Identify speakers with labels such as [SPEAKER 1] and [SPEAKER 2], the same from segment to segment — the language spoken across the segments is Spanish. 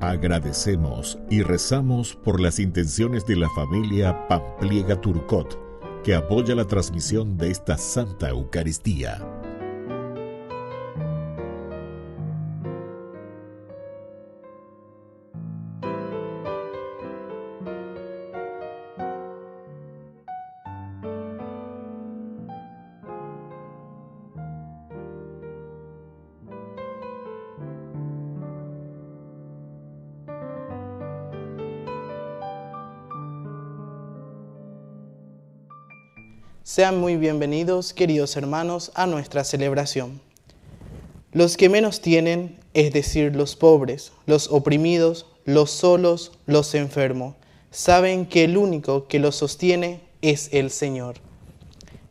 [SPEAKER 1] Agradecemos y rezamos por las intenciones de la familia Pampliega Turcot, que apoya la transmisión de esta Santa Eucaristía.
[SPEAKER 2] Sean muy bienvenidos, queridos hermanos, a nuestra celebración. Los que menos tienen, es decir, los pobres, los oprimidos, los solos, los enfermos, saben que el único que los sostiene es el Señor.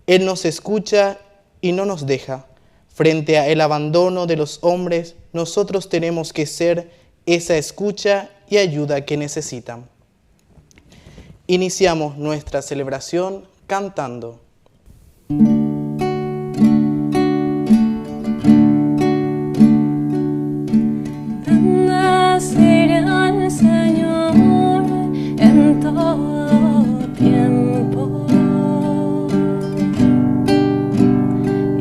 [SPEAKER 2] Él nos escucha y no nos deja. Frente al abandono de los hombres, nosotros tenemos que ser esa escucha y ayuda que necesitan. Iniciamos nuestra celebración cantando.
[SPEAKER 3] Bendeciré al Señor en todo tiempo,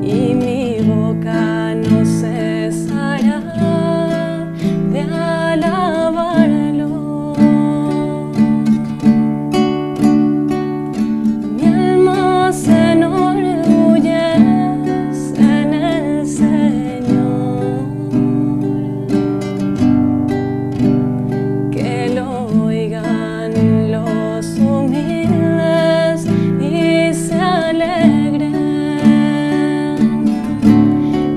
[SPEAKER 3] y mi boca no cesará de alabarlo. Mi alma se enorgullece en el Señor, que lo oigan los humildes y se alegren.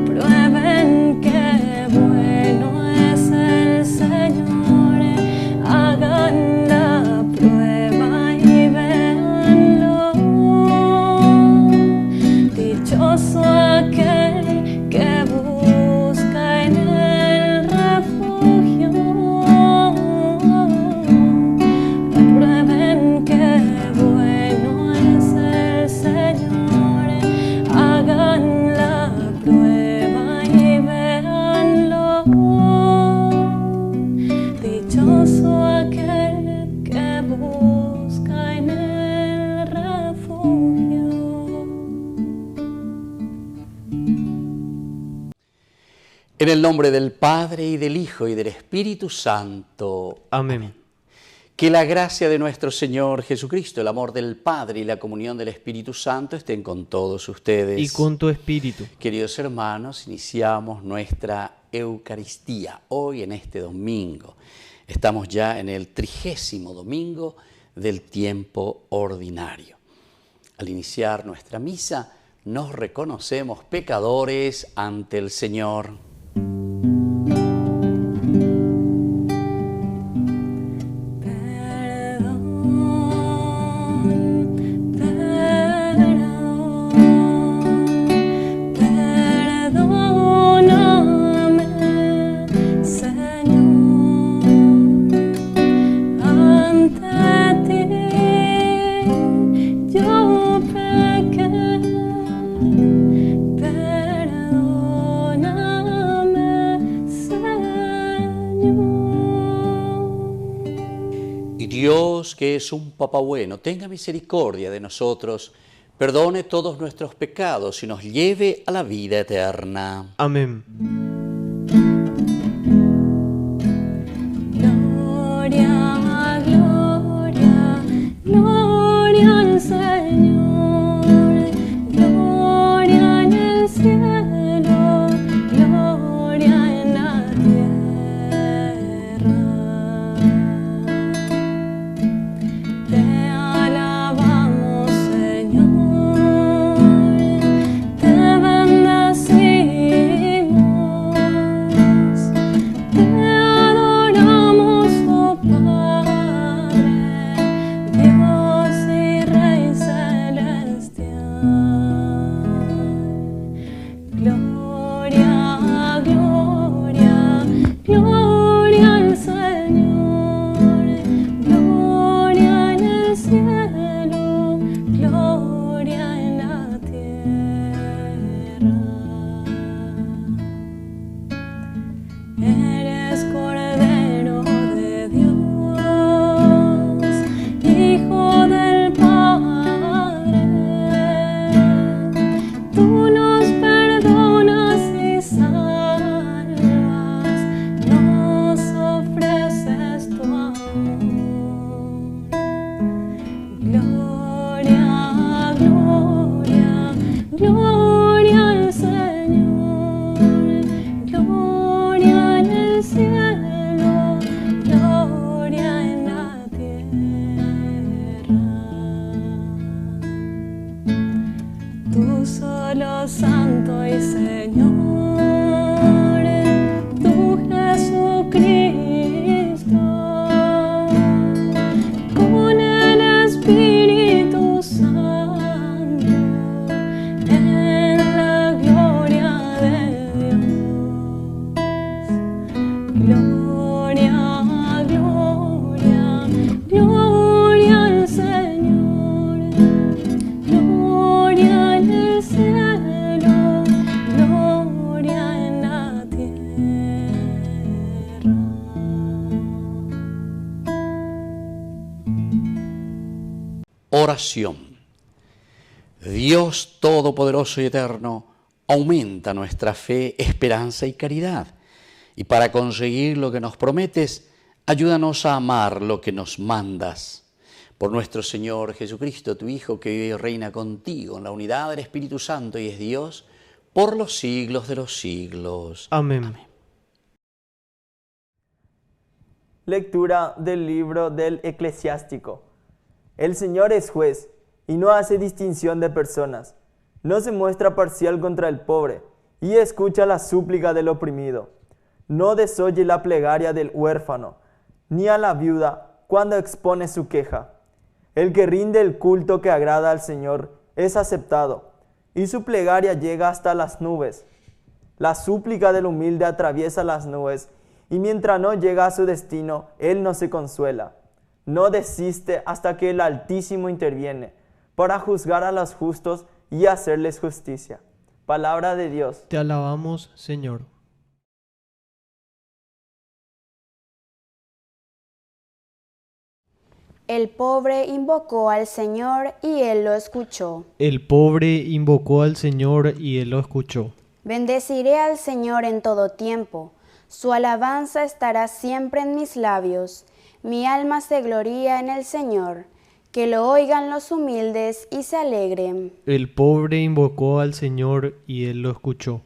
[SPEAKER 3] Prueben qué bueno es el Señor, hagan la prueba y véanlo. Dichoso aquel que busca en el refugio. Prueben qué bueno es el Señor, hagan la prueba y véanlo. Dichoso aquel que busca en el refugio.
[SPEAKER 4] En el nombre del Padre, y del Hijo, y del Espíritu Santo.
[SPEAKER 5] Amén.
[SPEAKER 4] Que la gracia de nuestro Señor Jesucristo, el amor del Padre y la comunión del Espíritu Santo estén con todos ustedes.
[SPEAKER 5] Y con tu espíritu.
[SPEAKER 4] Queridos hermanos, iniciamos nuestra Eucaristía hoy en este domingo. Estamos ya en el 30º domingo del tiempo ordinario. Al iniciar nuestra misa, nos reconocemos pecadores ante el Señor.
[SPEAKER 3] Perdóname, Señor, ante ti yo pequé. Perdóname, Señor.
[SPEAKER 4] Y Dios, que es un Papá bueno, tenga misericordia de nosotros, perdone todos nuestros pecados y nos lleve a la vida eterna.
[SPEAKER 5] Amén.
[SPEAKER 3] Gloria, gloria, gloria al Señor, gloria en el cielo, gloria en la tierra. Te alabamos, Señor, te bendecimos. solo Santo y Señor, tu Jesucristo, con el Espíritu Santo, en la gloria de Dios. Gloria, gloria, gloria al Señor. Gloria en el cielo, gloria en la tierra.
[SPEAKER 4] Oración. Dios Todopoderoso y Eterno, aumenta nuestra fe, esperanza y caridad. Y para conseguir lo que nos prometes, ayúdanos a amar lo que nos mandas. Por nuestro Señor Jesucristo, tu Hijo, que vive y reina contigo en la unidad del Espíritu Santo y es Dios, por los siglos de los siglos.
[SPEAKER 5] Amén.
[SPEAKER 6] Lectura del libro del Eclesiástico. El Señor es juez y no hace distinción de personas. No se muestra parcial contra el pobre y escucha la súplica del oprimido. No desoye la plegaria del huérfano, ni a la viuda cuando expone su queja. El que rinde el culto que agrada al Señor es aceptado, y su plegaria llega hasta las nubes. La súplica del humilde atraviesa las nubes, y mientras no llega a su destino, él no se consuela. No desiste hasta que el Altísimo interviene, para juzgar a los justos y hacerles justicia. Palabra de Dios.
[SPEAKER 5] Te alabamos, Señor.
[SPEAKER 7] El pobre invocó al Señor y Él lo escuchó.
[SPEAKER 5] El pobre invocó al Señor y Él lo escuchó.
[SPEAKER 7] Bendeciré al Señor en todo tiempo. Su alabanza estará siempre en mis labios. Mi alma se gloría en el Señor. Que lo oigan los humildes y se alegren.
[SPEAKER 5] El pobre invocó al Señor y Él lo escuchó.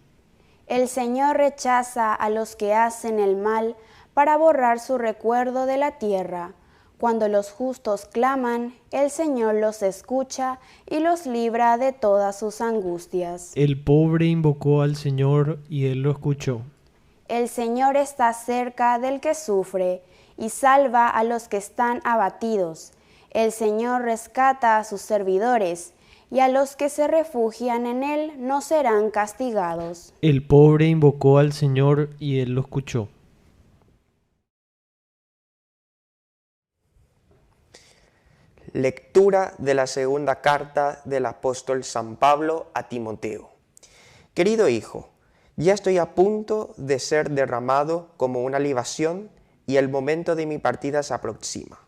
[SPEAKER 7] El Señor rechaza a los que hacen el mal para borrar su recuerdo de la tierra. Cuando los justos claman, el Señor los escucha y los libra de todas sus angustias.
[SPEAKER 5] El pobre invocó al Señor y Él lo escuchó.
[SPEAKER 7] El Señor está cerca del que sufre y salva a los que están abatidos. El Señor rescata a sus servidores y a los que se refugian en Él no serán castigados.
[SPEAKER 5] El pobre invocó al Señor y Él lo escuchó.
[SPEAKER 8] Lectura de la segunda carta del apóstol San Pablo a Timoteo. Querido hijo, ya estoy a punto de ser derramado como una libación y el momento de mi partida se aproxima.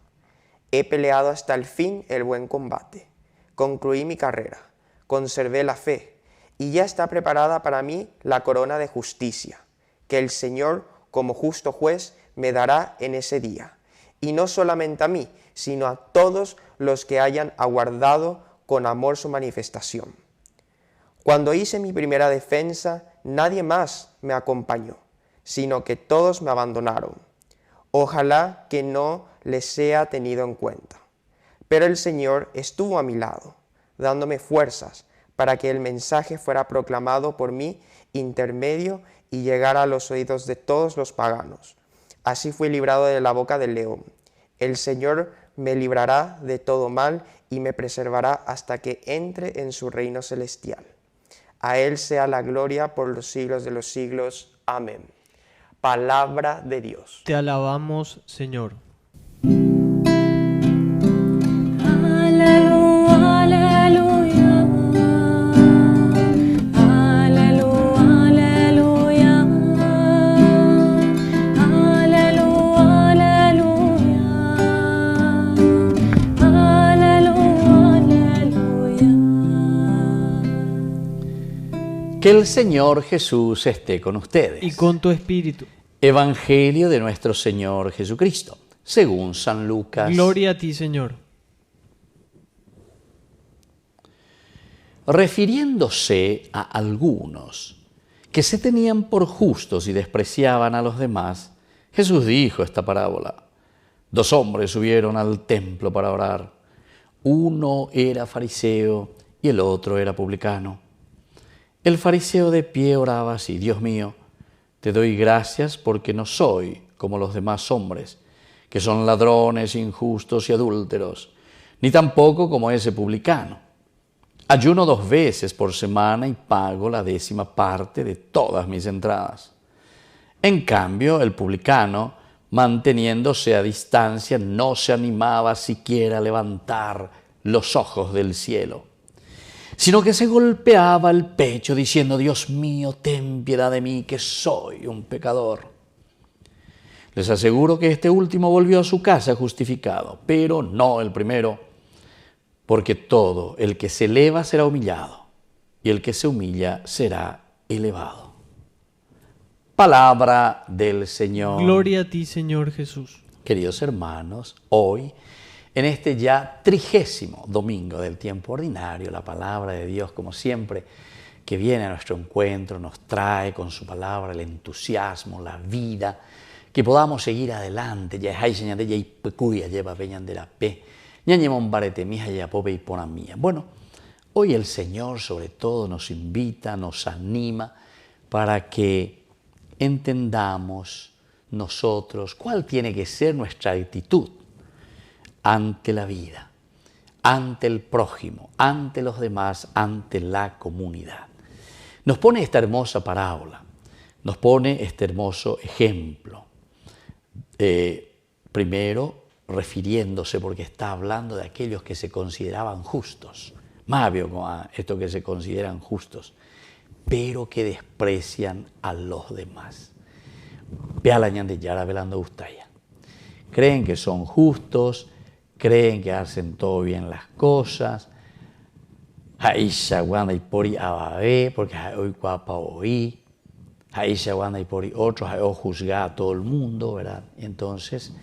[SPEAKER 8] He peleado hasta el fin el buen combate, concluí mi carrera, conservé la fe y ya está preparada para mí la corona de justicia, que el Señor, como justo juez, me dará en ese día. Y no solamente a mí, sino a todos los que hayan aguardado con amor su manifestación. Cuando hice mi primera defensa, nadie más me acompañó, sino que todos me abandonaron. Ojalá que no les sea tenido en cuenta. Pero el Señor estuvo a mi lado, dándome fuerzas para que el mensaje fuera proclamado por mí intermedio y llegara a los oídos de todos los paganos. Así fui librado de la boca del león. El Señor me librará de todo mal y me preservará hasta que entre en su reino celestial. A Él sea la gloria por los siglos de los siglos. Amén. Palabra de Dios.
[SPEAKER 5] Te alabamos, Señor.
[SPEAKER 3] Aleluya, aleluya. Aleluya, aleluya. Aleluya, aleluya. Aleluya, aleluya.
[SPEAKER 4] Que el Señor Jesús esté con ustedes.
[SPEAKER 5] Y con tu espíritu.
[SPEAKER 4] Evangelio de nuestro Señor Jesucristo, según San Lucas.
[SPEAKER 5] Gloria a ti, Señor.
[SPEAKER 4] Refiriéndose a algunos que se tenían por justos y despreciaban a los demás, Jesús dijo esta parábola. 2 hombres subieron al templo para orar. Uno era fariseo y el otro era publicano. El fariseo de pie oraba así: Dios mío, te doy gracias porque no soy como los demás hombres, que son ladrones, injustos y adúlteros, ni tampoco como ese publicano. Ayuno 2 veces por semana y pago la 10ª parte de todas mis entradas. En cambio, el publicano, manteniéndose a distancia, no se animaba siquiera a levantar los ojos del cielo, sino que se golpeaba el pecho diciendo: Dios mío, ten piedad de mí, que soy un pecador. Les aseguro que este último volvió a su casa justificado, pero no el primero, porque todo el que se eleva será humillado, y el que se humilla será elevado. Palabra del Señor.
[SPEAKER 5] Gloria a ti, Señor Jesús.
[SPEAKER 4] Queridos hermanos, hoy, en este ya 30º domingo del tiempo ordinario, la palabra de Dios, como siempre, que viene a nuestro encuentro, nos trae con su palabra el entusiasmo, la vida, que podamos seguir adelante. Bueno, hoy el Señor sobre todo nos invita, nos anima para que entendamos nosotros cuál tiene que ser nuestra actitud ante la vida, ante el prójimo, ante los demás, ante la comunidad. Nos pone esta hermosa parábola, nos pone este hermoso ejemplo. Primero, refiriéndose, porque está hablando de aquellos que se consideraban justos, más bien como estos que se consideran justos, pero que desprecian a los demás. Creen que son justos, creen que hacen todo bien las cosas, porque hoy guapa oí, y otros juzgar a todo el mundo, ¿verdad? Entonces,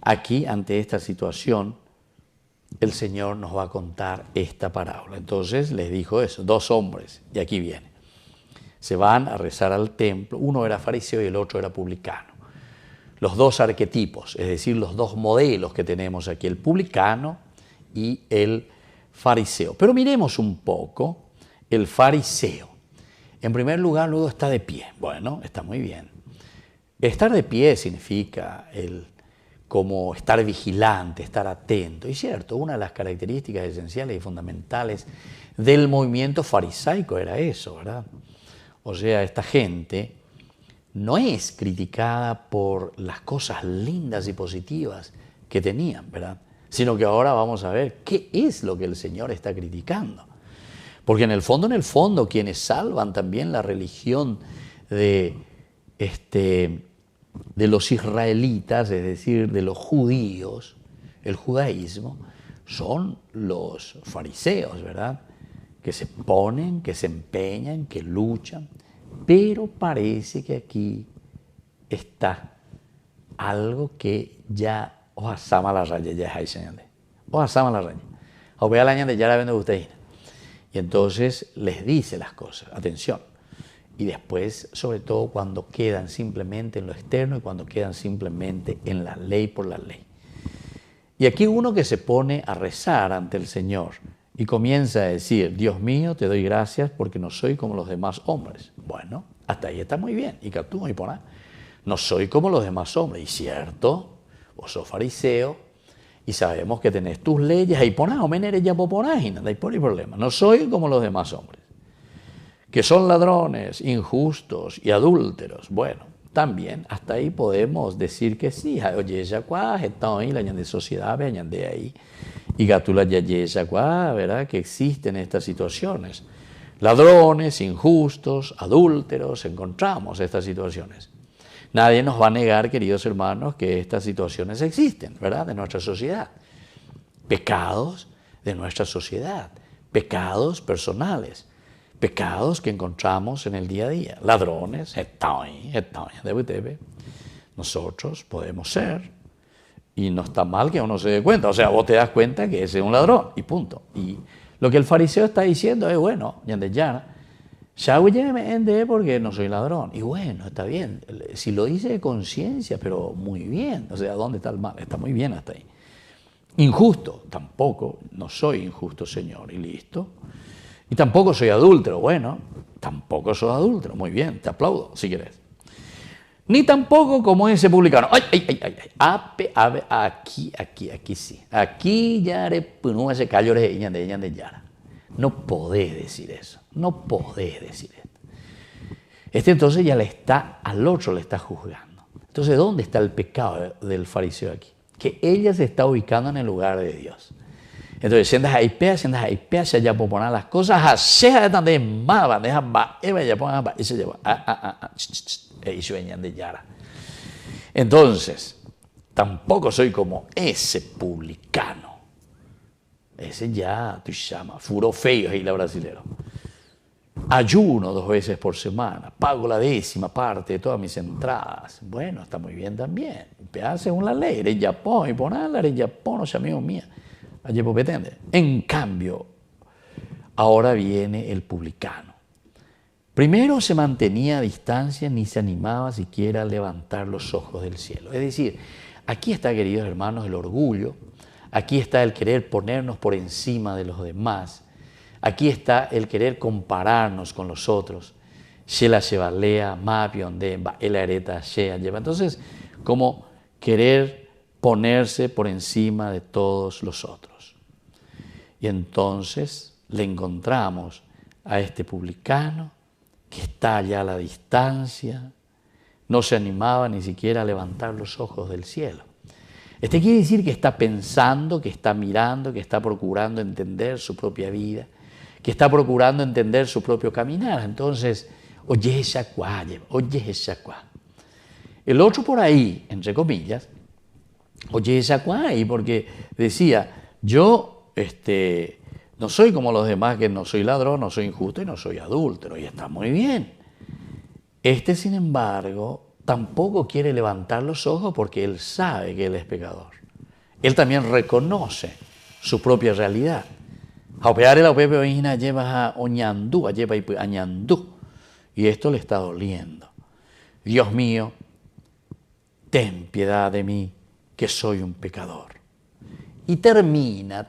[SPEAKER 4] aquí, ante esta situación, el Señor nos va a contar esta parábola. Entonces les dijo eso: 2 hombres, y aquí viene. Se van a rezar al templo, uno era fariseo y el otro era publicano. Los 2 arquetipos, es decir, los 2 modelos que tenemos aquí, el publicano y el fariseo. Pero miremos un poco el fariseo. En primer lugar, luego está de pie. Bueno, está muy bien. Estar de pie significa como estar vigilante, estar atento. Y cierto, una de las características esenciales y fundamentales del movimiento farisaico era eso, ¿verdad? O sea, esta gente no es criticada por las cosas lindas y positivas que tenían, ¿verdad? Sino que ahora vamos a ver qué es lo que el Señor está criticando. Porque en el fondo, quienes salvan también la religión de los israelitas, es decir, de los judíos, el judaísmo, son los fariseos, ¿verdad? Que se ponen, que se empeñan, que luchan, pero parece que aquí está algo que ya os asama la raya, ya es señales. Os asama la raya. Os voy a la de ya la vendo ustedes. Y entonces les dice las cosas, atención. Y después, sobre todo, cuando quedan simplemente en lo externo y cuando quedan simplemente en la ley por la ley. Y aquí uno que se pone a rezar ante el Señor y comienza a decir: Dios mío, te doy gracias porque no soy como los demás hombres. Bueno, hasta ahí está muy bien. Y que tú y pones, no soy como los demás hombres. Y cierto, vos sos fariseo y sabemos que tenés tus leyes. Ahí pones, o meneres ya poponás y no hay problema. No soy como los demás hombres, que son ladrones, injustos y adúlteros. Bueno, también hasta ahí podemos decir que sí. Oye, ya cuá, están ahí la de sociedad, vean de ahí. Y gatula ya cuá, ¿verdad? Que existen estas situaciones. Ladrones, injustos, adúlteros, encontramos estas situaciones. Nadie nos va a negar, queridos hermanos, que estas situaciones existen, ¿verdad? De nuestra sociedad. Pecados de nuestra sociedad, pecados personales, pecados que encontramos en el día a día. Ladrones, nosotros podemos ser, y no está mal que uno se dé cuenta. O sea, vos te das cuenta que ese es un ladrón, y punto. Y lo que el fariseo está diciendo es, bueno, porque no soy ladrón. Y bueno, está bien, si lo dice de conciencia, pero muy bien. O sea, ¿dónde está el mal? Está muy bien hasta ahí. Injusto, tampoco, no soy injusto, Señor, y listo. Y tampoco soy adúltero, bueno, tampoco sos adúltero. Muy bien, te aplaudo si querés. Ni tampoco como ese publicano. ¡Ay, ay, ay, ay! Aquí sí. Aquí ya no se cayó de Yara. No podés decir eso. No podés decir esto. Entonces ya al otro le está juzgando. Entonces, ¿dónde está el pecado del fariseo aquí? Que ella se está ubicando en el lugar de Dios. Entonces, sientas ahí, se ya por poner las cosas, así de más bandeja, ya pongan, y se lleva, y se venían de Yara. Entonces, tampoco soy como ese publicano. Ese ya, tú llamas, furo feo ahí la brasilero. Ayuno 2 veces por semana, pago la 10ª parte de todas mis entradas. Bueno, está muy bien también. Según la ley, en Japón, y ponerla en Japón, no es amigo mía. En cambio, ahora viene el publicano. Primero se mantenía a distancia, ni se animaba siquiera a levantar los ojos del cielo. Es decir, aquí está, queridos hermanos, el orgullo, aquí está el querer ponernos por encima de los demás, aquí está el querer compararnos con los otros. Entonces, como querer ponerse por encima de todos los otros. Y entonces le encontramos a este publicano que está allá a la distancia, no se animaba ni siquiera a levantar los ojos del cielo. Quiere decir que está pensando, que está mirando, que está procurando entender su propia vida, que está procurando entender su propio caminar. Entonces, oye esa cuá. El otro por ahí, entre comillas, oye esa cuá, porque decía, yo no soy como los demás, que no soy ladrón, no soy injusto y no soy adúltero, y está muy bien. Sin embargo, tampoco quiere levantar los ojos porque él sabe que él es pecador. Él también reconoce su propia realidad. Y esto le está doliendo. Dios mío, ten piedad de mí, que soy un pecador. Y termina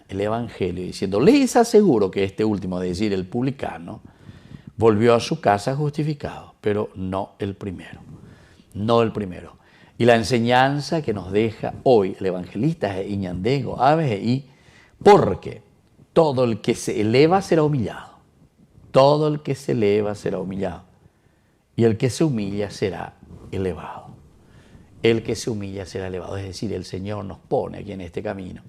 [SPEAKER 4] el Evangelio diciendo, les aseguro que este último, es decir, el publicano, volvió a su casa justificado, pero no el primero. No el primero. Y la enseñanza que nos deja hoy el evangelista es Iñandego, porque todo el que se eleva será humillado. Todo el que se eleva será humillado. Y el que se humilla será elevado. El que se humilla será elevado. Es decir, el Señor nos pone aquí en este camino.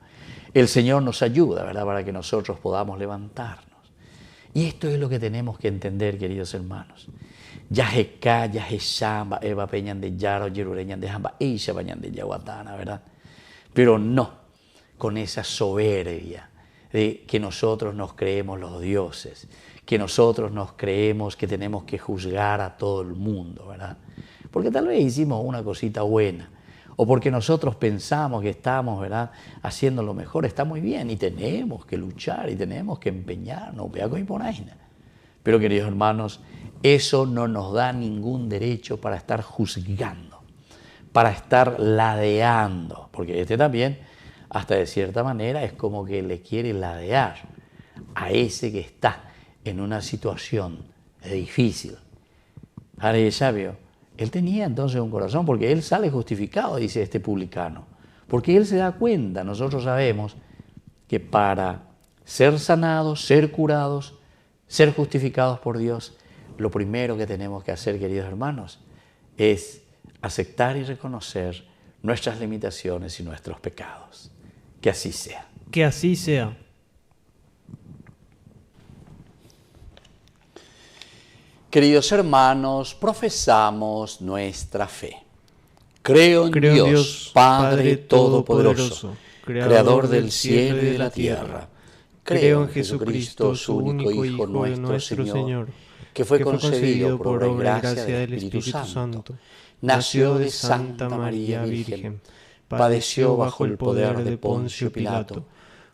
[SPEAKER 4] El Señor nos ayuda, ¿verdad?, para que nosotros podamos levantarnos. Y esto es lo que tenemos que entender, queridos hermanos. Yajeka, Yajeshamba, Eva Peñan de Yaro, Yerureñan de Jamba, Isha Bañan de Yaguatana, ¿verdad? Pero no con esa soberbia de que nosotros nos creemos los dioses, que nosotros nos creemos que tenemos que juzgar a todo el mundo, ¿verdad? Porque tal vez hicimos una cosita buena, o porque nosotros pensamos que estamos, ¿verdad?, haciendo lo mejor. Está muy bien y tenemos que luchar y tenemos que empeñarnos. Pero, queridos hermanos, eso no nos da ningún derecho para estar juzgando, para estar ladeando, porque también, hasta de cierta manera, es como que le quiere ladear a ese que está en una situación difícil. Ahora ya sabio, él tenía entonces un corazón, porque él sale justificado, dice este publicano, porque él se da cuenta. Nosotros sabemos que para ser sanados, ser curados, ser justificados por Dios, lo primero que tenemos que hacer, queridos hermanos, es aceptar y reconocer nuestras limitaciones y nuestros pecados. Que así sea.
[SPEAKER 5] Que así sea.
[SPEAKER 4] Queridos hermanos, profesamos nuestra fe. Creo en Dios, Padre Todopoderoso, Creador del cielo y de la tierra. Creo en Jesucristo, su único Hijo, nuestro Señor, que fue concebido por obra y gracia del Espíritu Santo. Nació de Santa María Virgen, padeció bajo el poder de Poncio Pilato,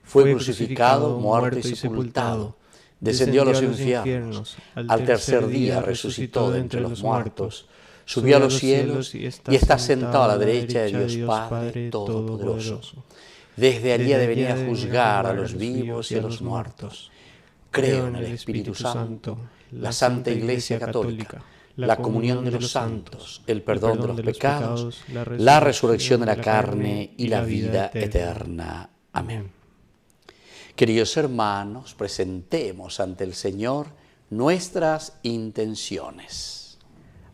[SPEAKER 4] fue crucificado, muerto y sepultado. Descendió a los infiernos, al tercer día resucitó de entre los muertos, subió a los cielos y está sentado a la derecha de Dios Padre Todopoderoso. Desde allí ha de venir a juzgar a los vivos y a los muertos. Creo en el Espíritu Santo, la Santa Iglesia Católica, la comunión de los santos, el perdón de los pecados, la resurrección de la carne y la vida eterna. Amén. Queridos hermanos, presentemos ante el Señor nuestras intenciones.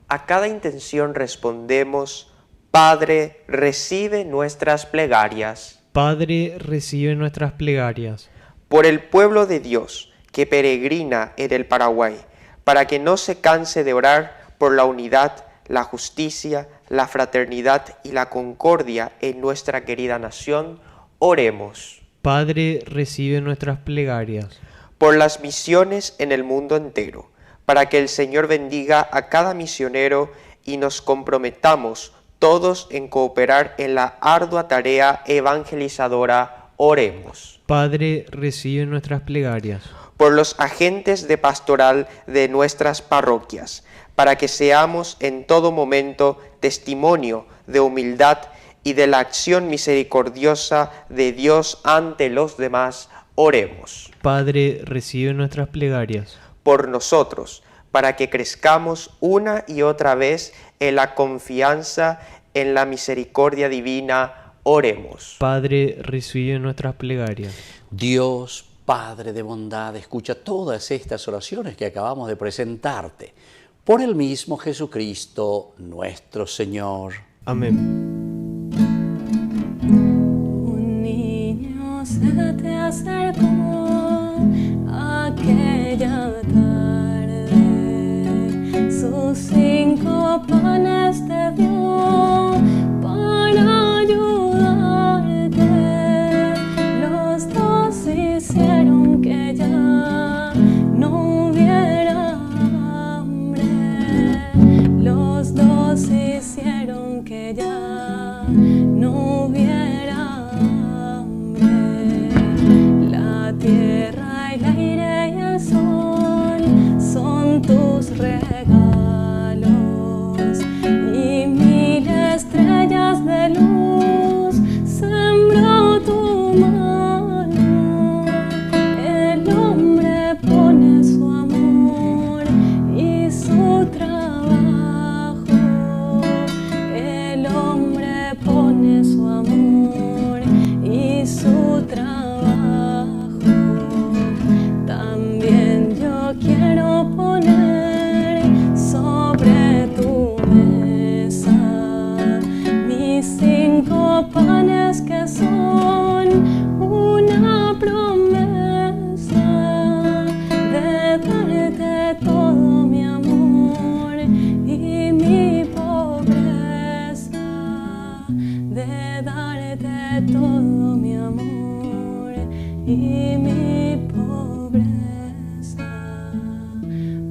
[SPEAKER 8] A cada intención respondemos: Padre, recibe nuestras plegarias.
[SPEAKER 5] Padre, recibe nuestras plegarias.
[SPEAKER 8] Por el pueblo de Dios que peregrina en el Paraguay, para que no se canse de orar por la unidad, la justicia, la fraternidad y la concordia en nuestra querida nación, oremos.
[SPEAKER 5] Padre, recibe nuestras plegarias.
[SPEAKER 8] Por las misiones en el mundo entero, para que el Señor bendiga a cada misionero y nos comprometamos todos en cooperar en la ardua tarea evangelizadora, oremos.
[SPEAKER 5] Padre, recibe nuestras plegarias.
[SPEAKER 8] Por los agentes de pastoral de nuestras parroquias, para que seamos en todo momento testimonio de humildad y de la acción misericordiosa de Dios ante los demás, oremos.
[SPEAKER 5] Padre, recibe nuestras plegarias.
[SPEAKER 8] Por nosotros, para que crezcamos una y otra vez en la confianza en la misericordia divina, oremos.
[SPEAKER 5] Padre, recibe nuestras plegarias.
[SPEAKER 4] Dios, Padre de bondad, escucha todas estas oraciones que acabamos de presentarte. Por el mismo Jesucristo, nuestro Señor.
[SPEAKER 5] Amén.
[SPEAKER 3] Un niño se te acercó aquella tarde, sus 5 panes te dio para ayudarte. Los dos hicieron que ya no hubiera hambre. Los dos hicieron que ya no hubiera hambre. La tierra, el aire y el sol son tus regalos, y 1000 estrellas de luz sembró tu mano. El hombre pone su amor y su trabajo. El hombre pone su amor y su trabajo. También yo quiero poner sobre tu mesa mis 5 panes que son una promesa de darte todo mi amor y mi pobreza, de darte todo mi amor y mi pobreza.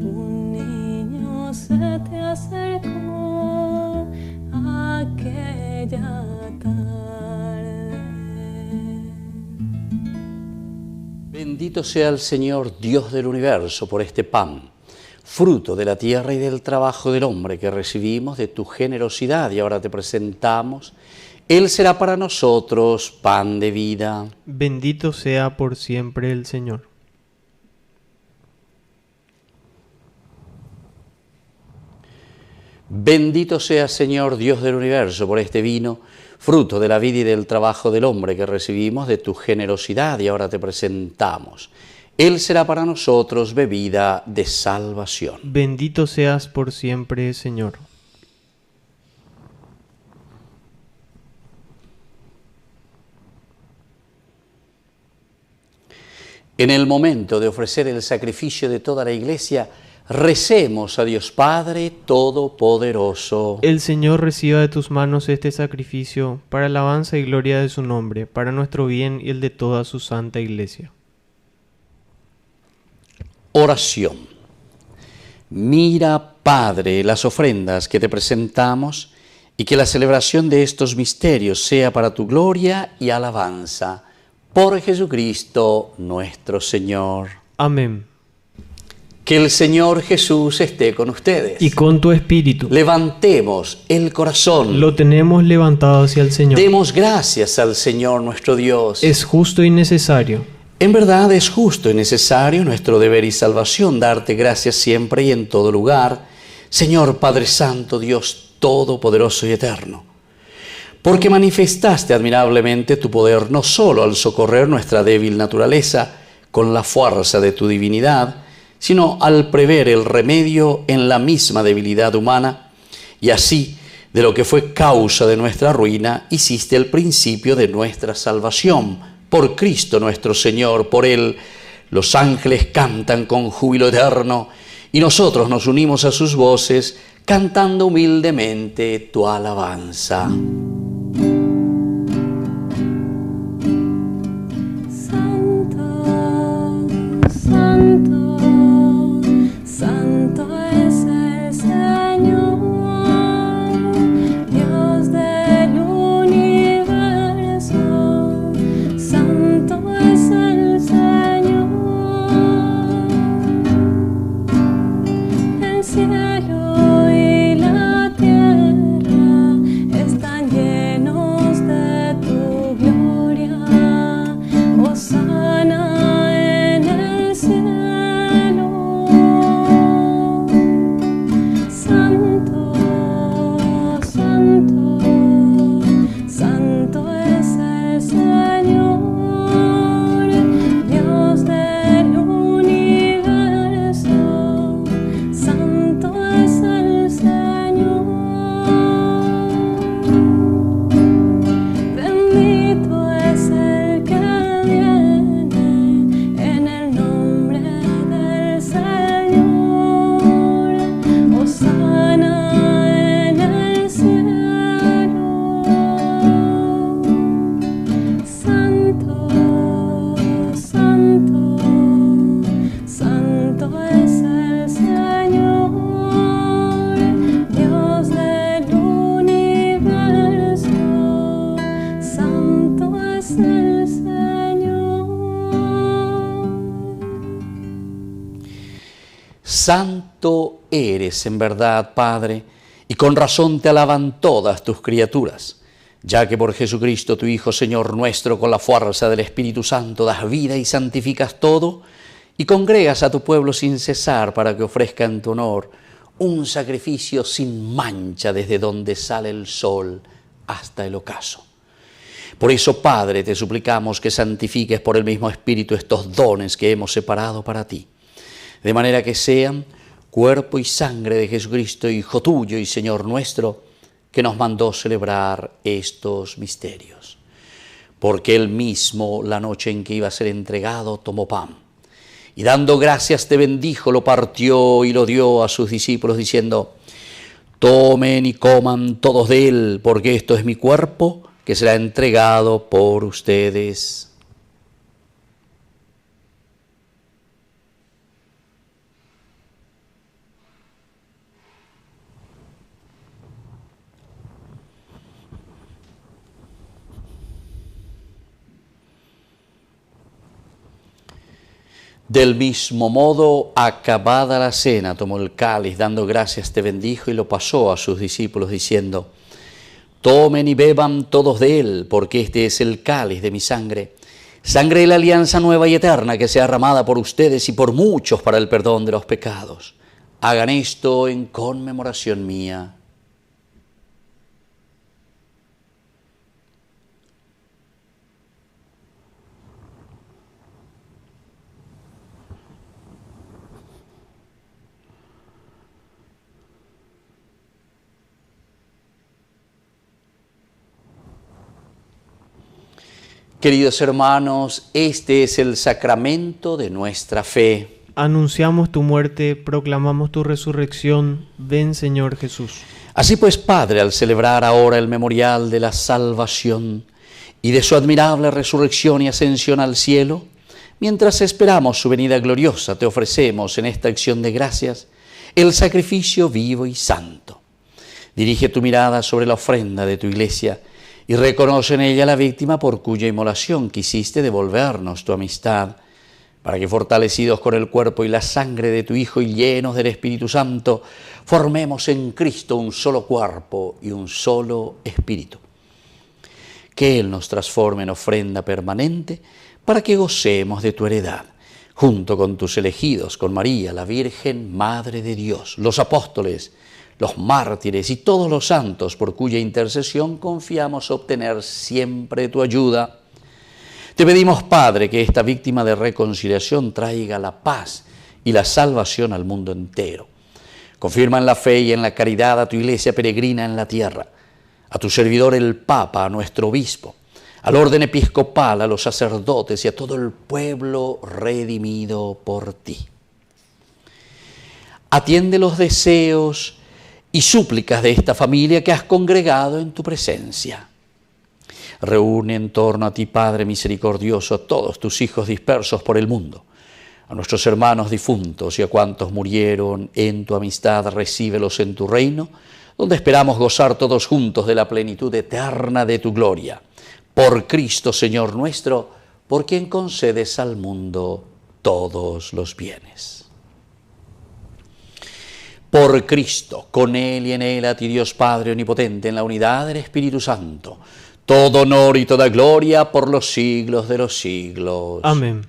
[SPEAKER 3] Un niño se te acercó aquella tarde.
[SPEAKER 4] Bendito sea el Señor, Dios del universo, por este pan, fruto de la tierra y del trabajo del hombre que recibimos de tu generosidad y ahora te presentamos. Él será para nosotros pan de vida.
[SPEAKER 5] Bendito sea por siempre el Señor.
[SPEAKER 4] Bendito sea, Señor, Dios del universo, por este vino, fruto de la vida y del trabajo del hombre que recibimos de tu generosidad y ahora te presentamos. Él será para nosotros bebida de salvación.
[SPEAKER 5] Bendito seas por siempre, Señor.
[SPEAKER 4] En el momento de ofrecer el sacrificio de toda la Iglesia, recemos a Dios Padre Todopoderoso.
[SPEAKER 5] El Señor reciba de tus manos este sacrificio para alabanza y gloria de su nombre, para nuestro bien y el de toda su santa Iglesia.
[SPEAKER 4] Oración. Mira, Padre, las ofrendas que te presentamos y que la celebración de estos misterios sea para tu gloria y alabanza. Por Jesucristo nuestro Señor.
[SPEAKER 5] Amén.
[SPEAKER 4] Que el Señor Jesús esté con ustedes.
[SPEAKER 5] Y con tu espíritu.
[SPEAKER 4] Levantemos el corazón.
[SPEAKER 5] Lo tenemos levantado hacia el Señor.
[SPEAKER 4] Demos gracias al Señor nuestro Dios.
[SPEAKER 5] Es justo y necesario.
[SPEAKER 4] En verdad es justo y necesario nuestro deber y salvación darte gracias siempre y en todo lugar, Señor Padre Santo, Dios Todopoderoso y Eterno, porque manifestaste admirablemente tu poder no solo al socorrer nuestra débil naturaleza con la fuerza de tu divinidad, sino al prever el remedio en la misma debilidad humana, y así, de lo que fue causa de nuestra ruina, hiciste el principio de nuestra salvación. Por Cristo nuestro Señor, por Él, los ángeles cantan con júbilo eterno, y nosotros nos unimos a sus voces, cantando humildemente tu alabanza. Santo eres en verdad, Padre, y con razón te alaban todas tus criaturas, ya que por Jesucristo tu Hijo, Señor nuestro, con la fuerza del Espíritu Santo das vida y santificas todo, y congregas a tu pueblo sin cesar para que ofrezca en tu honor un sacrificio sin mancha desde donde sale el sol hasta el ocaso. Por eso, Padre, te suplicamos que santifiques por el mismo Espíritu estos dones que hemos separado para ti, de manera que sean cuerpo y sangre de Jesucristo, Hijo tuyo y Señor nuestro, que nos mandó celebrar estos misterios. Porque Él mismo, la noche en que iba a ser entregado, tomó pan, y dando gracias te bendijo, lo partió y lo dio a sus discípulos, diciendo: tomen y coman todos de él, porque esto es mi cuerpo, que será entregado por ustedes. Del mismo modo, acabada la cena, tomó el cáliz, dando gracias te bendijo y lo pasó a sus discípulos, diciendo: tomen y beban todos de él, porque este es el cáliz de mi sangre, sangre de la alianza nueva y eterna, que sea derramada por ustedes y por muchos para el perdón de los pecados. Hagan esto en conmemoración mía. Queridos hermanos, este es el sacramento de nuestra fe.
[SPEAKER 5] Anunciamos tu muerte, proclamamos tu resurrección. Ven, Señor Jesús.
[SPEAKER 4] Así pues, Padre, al celebrar ahora el memorial de la salvación y de su admirable resurrección y ascensión al cielo, mientras esperamos su venida gloriosa, te ofrecemos en esta acción de gracias el sacrificio vivo y santo. Dirige tu mirada sobre la ofrenda de tu iglesia y reconoce en ella la víctima por cuya inmolación quisiste devolvernos tu amistad, para que fortalecidos con el cuerpo y la sangre de tu Hijo y llenos del Espíritu Santo, formemos en Cristo un solo cuerpo y un solo espíritu. Que Él nos transforme en ofrenda permanente para que gocemos de tu heredad, junto con tus elegidos, con María, la Virgen, Madre de Dios, los apóstoles, los mártires y todos los santos por cuya intercesión confiamos obtener siempre tu ayuda. Te pedimos, Padre, que esta víctima de reconciliación traiga la paz y la salvación al mundo entero. Confirma en la fe y en la caridad a tu iglesia peregrina en la tierra, a tu servidor el Papa, a nuestro obispo, al orden episcopal, a los sacerdotes y a todo el pueblo redimido por ti. Atiende los deseos y súplicas de esta familia que has congregado en tu presencia. Reúne en torno a ti, Padre misericordioso, a todos tus hijos dispersos por el mundo, a nuestros hermanos difuntos y a cuantos murieron en tu amistad, recíbelos en tu reino, donde esperamos gozar todos juntos de la plenitud eterna de tu gloria. Por Cristo, Señor nuestro, por quien concedes al mundo todos los bienes. Por Cristo, con Él y en Él, a ti Dios Padre omnipotente, en la unidad del Espíritu Santo, todo honor y toda gloria por los siglos de los siglos.
[SPEAKER 5] Amén.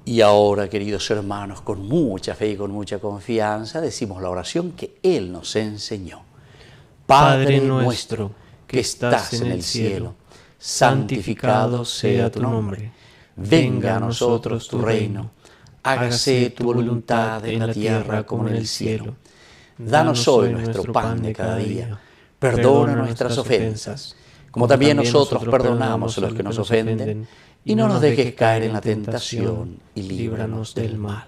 [SPEAKER 4] Y ahora, queridos hermanos, con mucha fe y con mucha confianza, decimos la oración que Él nos enseñó. Padre nuestro, que estás en el cielo, santificado sea tu nombre. Venga a nosotros tu reino. Hágase tu voluntad en la tierra como en el cielo. Danos hoy nuestro pan de cada día. Perdona nuestras ofensas, como también nosotros perdonamos a los que nos ofenden. Y no nos dejes caer en la tentación y líbranos del mal.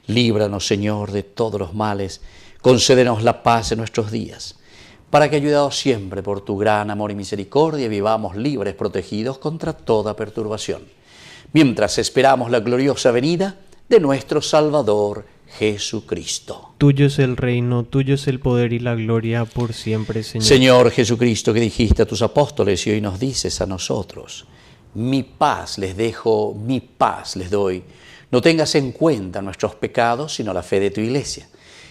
[SPEAKER 4] Líbranos, Señor, de todos los males. Concédenos la paz en nuestros días, para que, ayudados siempre por tu gran amor y misericordia, vivamos libres, protegidos contra toda perturbación, mientras esperamos la gloriosa venida de nuestro Salvador Jesucristo.
[SPEAKER 5] Tuyo es el reino, tuyo es el poder y la gloria por siempre, Señor.
[SPEAKER 4] Señor Jesucristo, que dijiste a tus apóstoles y hoy nos dices a nosotros: mi paz les dejo, mi paz les doy. No tengas en cuenta nuestros pecados, sino la fe de tu iglesia.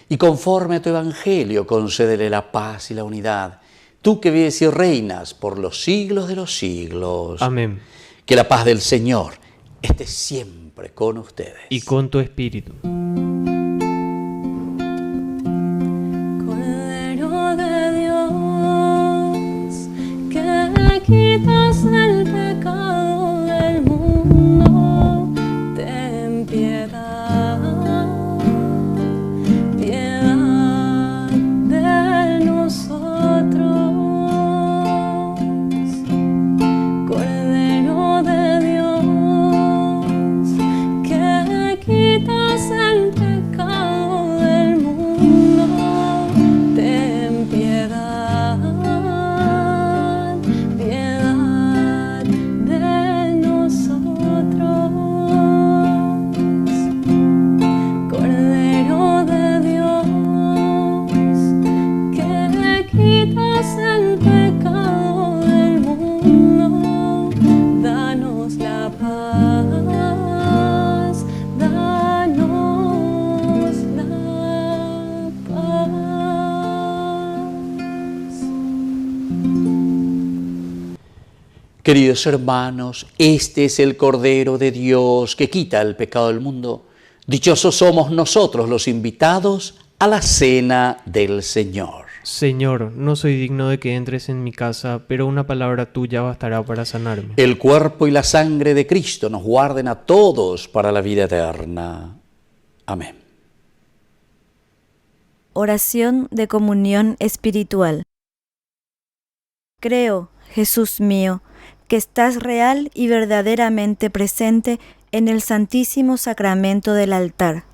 [SPEAKER 4] Y conforme a tu evangelio, concédele la paz y la unidad. Tú que vives y reinas por los siglos de los siglos.
[SPEAKER 5] Amén.
[SPEAKER 4] Que la paz del Señor esté siempre con ustedes.
[SPEAKER 5] Y con tu espíritu.
[SPEAKER 3] Cordero de Dios, que quitas el pecado del mundo, ten piedad, piedad de nosotros. Cordero de Dios, que quitas el pecado del mundo, ten piedad, piedad de nosotros. Cordero de Dios, que quitas el pecado del mundo, danos la paz, danos la paz.
[SPEAKER 4] Queridos hermanos, este es el Cordero de Dios que quita el pecado del mundo. Dichosos somos nosotros los invitados a la cena del Señor.
[SPEAKER 5] Señor, no soy digno de que entres en mi casa, pero una palabra tuya bastará para sanarme.
[SPEAKER 4] El cuerpo y la sangre de Cristo nos guarden a todos para la vida eterna. Amén.
[SPEAKER 9] Oración de comunión espiritual. Creo, Jesús mío, que estás real y verdaderamente presente en el Santísimo Sacramento del altar.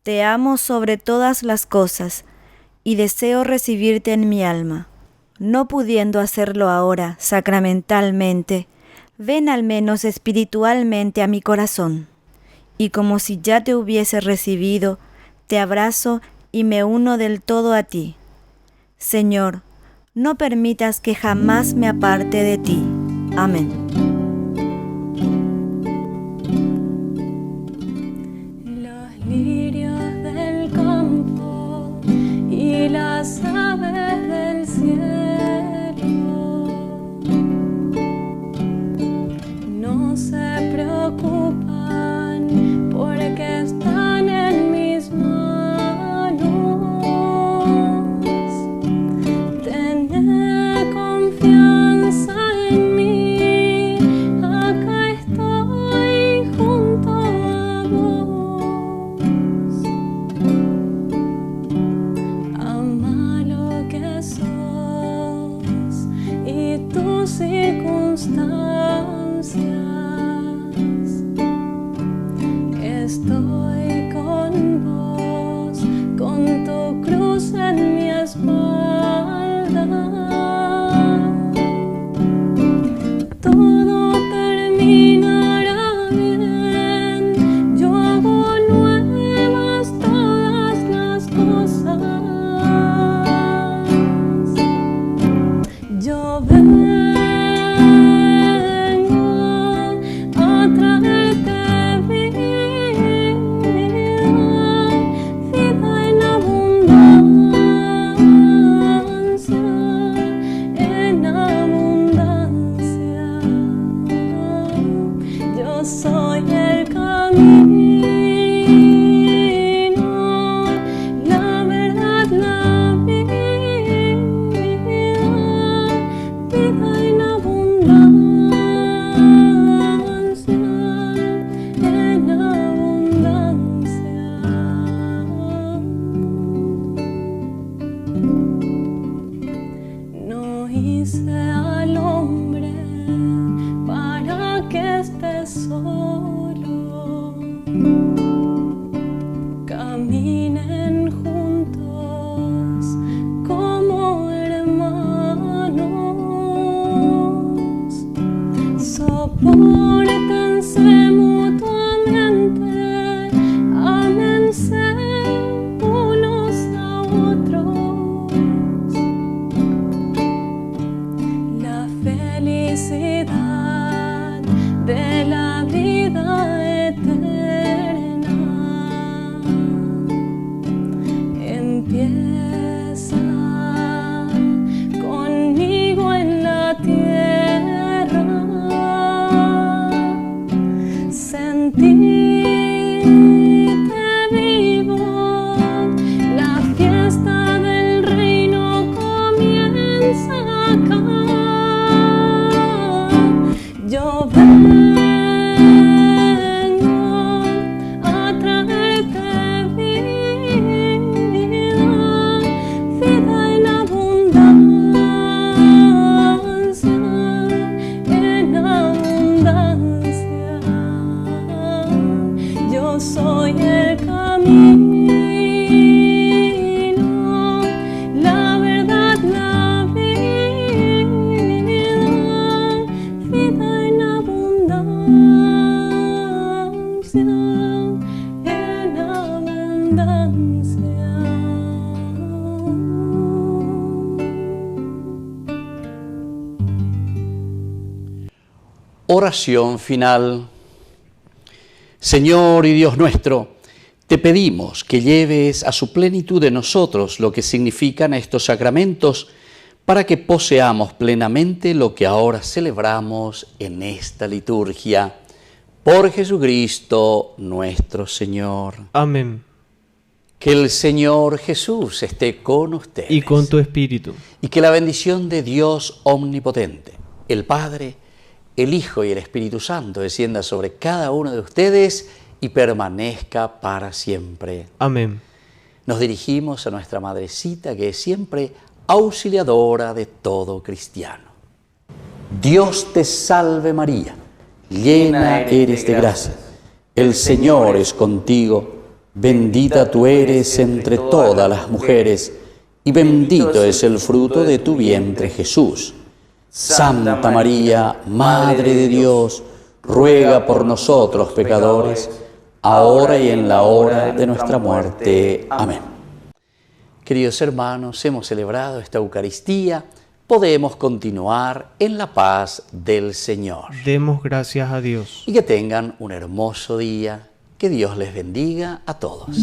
[SPEAKER 9] Te amo sobre todas las cosas y deseo recibirte en mi alma. No pudiendo hacerlo ahora sacramentalmente, ven al menos espiritualmente a mi corazón. Y como si ya te hubiese recibido, te abrazo y me uno del todo a ti. Señor, no permitas que jamás me aparte de ti. Amén.
[SPEAKER 3] Los lirios del campo y las aves del cielo circunstancias. Estoy con vos, con tu cruz en mi espalda. Todo terminará bien. Yo hago nuevas todas las cosas. Yo vengo a traerte vida en abundancia, en abundancia. Yo soy el camino, la verdad, la vida en abundancia, en abundancia. No hice al hombre para que esté solo. Caminen juntos como hermanos. Sopórtense mutuamente, ámense unos a otros. La felicidad de la vida eterna empieza conmigo en la tierra. Sentíte vivo, la fiesta del reino comienza acá. Yo vengo a traerte vida en abundancia, en abundancia. Yo soy el camino, la verdad, la vida en abundancia, en abundancia.
[SPEAKER 4] Oración final. Señor y Dios nuestro, te pedimos que lleves a su plenitud en nosotros lo que significan estos sacramentos para que poseamos plenamente lo que ahora celebramos en esta liturgia. Por Jesucristo nuestro Señor.
[SPEAKER 5] Amén.
[SPEAKER 4] Que el Señor Jesús esté con ustedes.
[SPEAKER 5] Y con tu espíritu.
[SPEAKER 4] Y que la bendición de Dios omnipotente, el Padre, el Hijo y el Espíritu Santo descienda sobre cada uno de ustedes y permanezca para siempre.
[SPEAKER 5] Amén.
[SPEAKER 4] Nos dirigimos a nuestra Madrecita, que es siempre auxiliadora de todo cristiano. Dios te salve María, llena eres de gracia. El Señor es contigo, bendita tú eres entre todas las mujeres, y bendito es el fruto de tu vientre Jesús. Santa María, Madre de Dios, ruega por nosotros pecadores, ahora y en la hora de nuestra muerte. Amén. Queridos hermanos, hemos celebrado esta Eucaristía, podemos continuar en la paz del Señor.
[SPEAKER 5] Demos gracias a Dios.
[SPEAKER 4] Y que tengan un hermoso día, que Dios les bendiga a todos.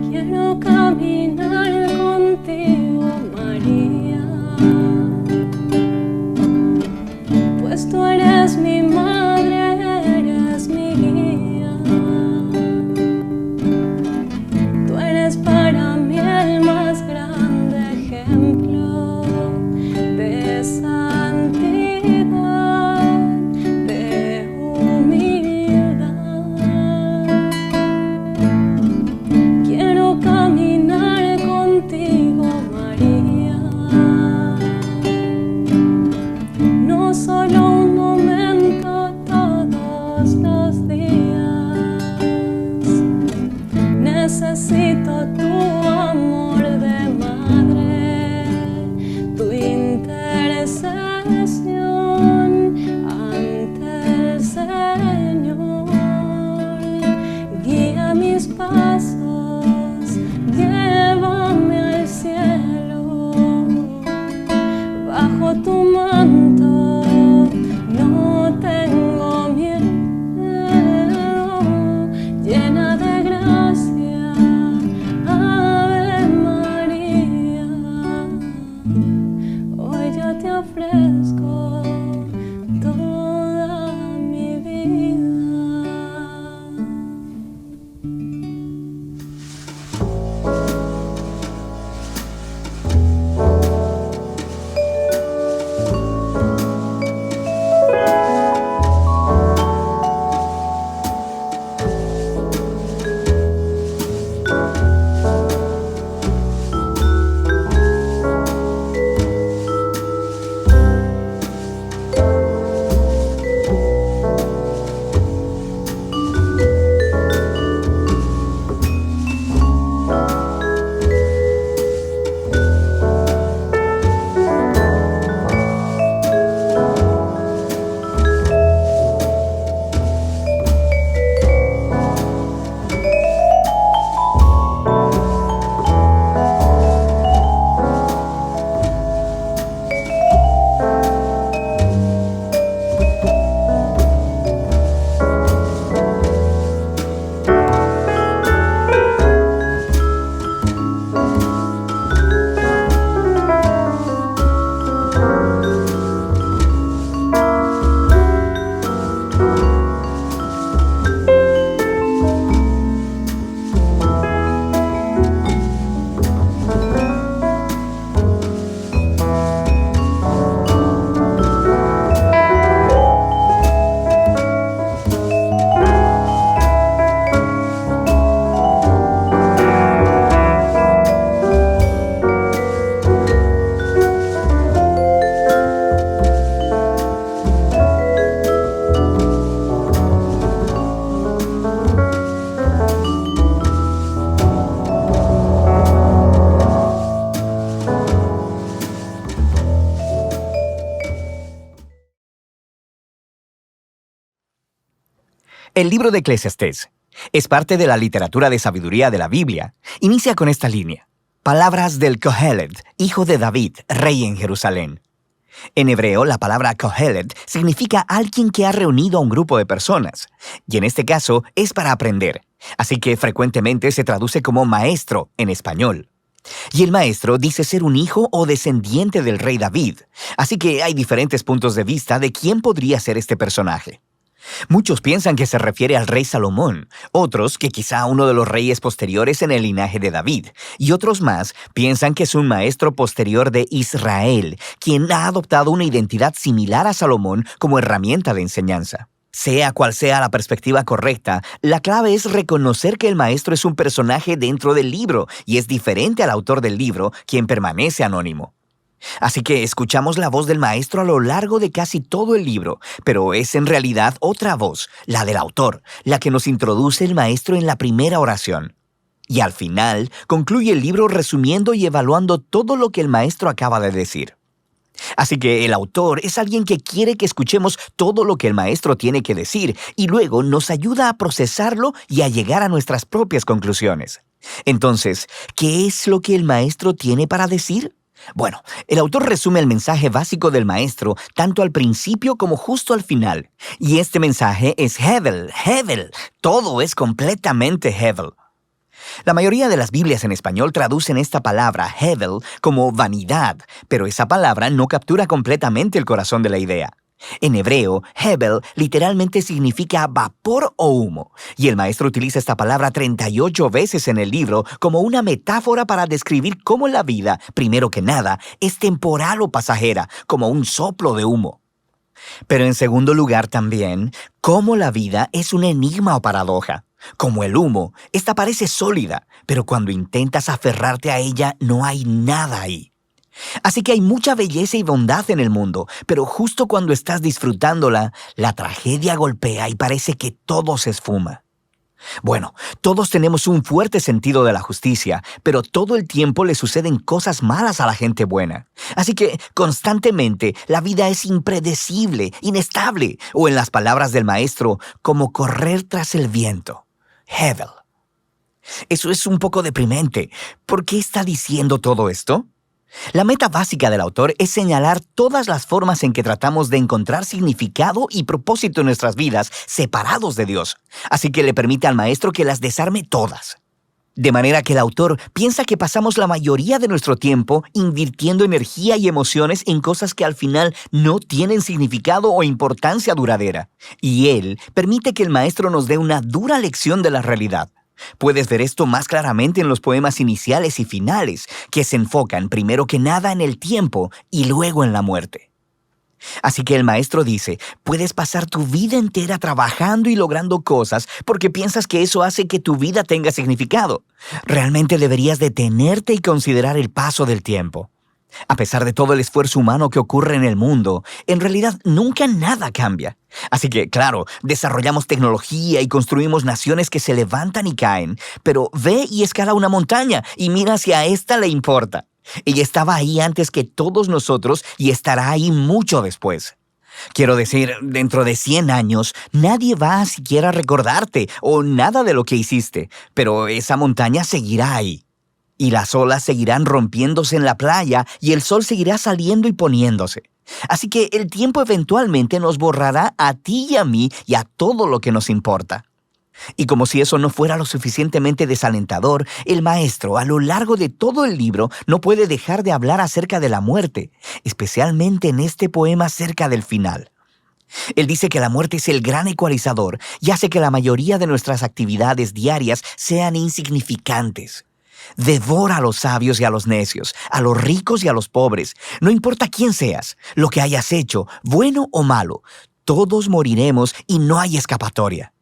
[SPEAKER 3] Quiero caminar contigo, María, pues tú eres mi madre, eres mi guía. Tú eres para mí el más grande ejemplo de santidad, de humildad. ofrezco toda mi vida.
[SPEAKER 10] El libro de Eclesiastés es parte de la literatura de sabiduría de la Biblia. Inicia con esta línea: palabras del Kohelet, hijo de David, rey en Jerusalén. En hebreo, la palabra Kohelet significa alguien que ha reunido a un grupo de personas, y en este caso es para aprender, así que frecuentemente se traduce como maestro en español. Y el maestro dice ser un hijo o descendiente del rey David, así que hay diferentes puntos de vista de quién podría ser este personaje. Muchos piensan que se refiere al rey Salomón, otros que quizá uno de los reyes posteriores en el linaje de David, y otros más piensan que es un maestro posterior de Israel, quien ha adoptado una identidad similar a Salomón como herramienta de enseñanza. Sea cual sea la perspectiva correcta, la clave es reconocer que el maestro es un personaje dentro del libro y es diferente al autor del libro, quien permanece anónimo. Así que escuchamos la voz del maestro a lo largo de casi todo el libro, pero es en realidad otra voz, la del autor, la que nos introduce el maestro en la primera oración. Y al final, concluye el libro resumiendo y evaluando todo lo que el maestro acaba de decir. Así que el autor es alguien que quiere que escuchemos todo lo que el maestro tiene que decir y luego nos ayuda a procesarlo y a llegar a nuestras propias conclusiones. Entonces, ¿qué es lo que el maestro tiene para decir? Bueno, el autor resume el mensaje básico del maestro tanto al principio como justo al final. Y este mensaje es Hevel, Hevel. Todo es completamente Hevel. La mayoría de las Biblias en español traducen esta palabra, Hevel, como vanidad, pero esa palabra no captura completamente el corazón de la idea. En hebreo, Hevel literalmente significa vapor o humo, y el maestro utiliza esta palabra 38 veces en el libro como una metáfora para describir cómo la vida, primero que nada, es temporal o pasajera, como un soplo de humo. Pero en segundo lugar también, cómo la vida es un enigma o paradoja. Como el humo, esta parece sólida, pero cuando intentas aferrarte a ella no hay nada ahí. Así que hay mucha belleza y bondad en el mundo, pero justo cuando estás disfrutándola, la tragedia golpea y parece que todo se esfuma. Bueno, todos tenemos un fuerte sentido de la justicia, pero todo el tiempo le suceden cosas malas a la gente buena. Así que, constantemente, la vida es impredecible, inestable, o en las palabras del maestro, como correr tras el viento. Hevel. Eso es un poco deprimente. ¿Por qué está diciendo todo esto? La meta básica del autor es señalar todas las formas en que tratamos de encontrar significado y propósito en nuestras vidas separados de Dios, así que le permite al maestro que las desarme todas. De manera que el autor piensa que pasamos la mayoría de nuestro tiempo invirtiendo energía y emociones en cosas que al final no tienen significado o importancia duradera. Y él permite que el maestro nos dé una dura lección de la realidad. Puedes ver esto más claramente en los poemas iniciales y finales, que se enfocan primero que nada en el tiempo y luego en la muerte. Así que el maestro dice, puedes pasar tu vida entera trabajando y logrando cosas porque piensas que eso hace que tu vida tenga significado. Realmente deberías detenerte y considerar el paso del tiempo. A pesar de todo el esfuerzo humano que ocurre en el mundo, en realidad nunca nada cambia. Así que, claro, desarrollamos tecnología y construimos naciones que se levantan y caen, pero ve y escala una montaña y mira si a esta le importa. Ella estaba ahí antes que todos nosotros y estará ahí mucho después. Quiero decir, dentro de 100 años, nadie va a siquiera recordarte o nada de lo que hiciste, pero esa montaña seguirá ahí. Y las olas seguirán rompiéndose en la playa y el sol seguirá saliendo y poniéndose. Así que el tiempo eventualmente nos borrará a ti y a mí y a todo lo que nos importa. Y como si eso no fuera lo suficientemente desalentador, el maestro, a lo largo de todo el libro, no puede dejar de hablar acerca de la muerte, especialmente en este poema cerca del final. Él dice que la muerte es el gran ecualizador y hace que la mayoría de nuestras actividades diarias sean insignificantes. Devora a los sabios y a los necios, a los ricos y a los pobres. No importa quién seas, lo que hayas hecho, bueno o malo, todos moriremos y no hay escapatoria.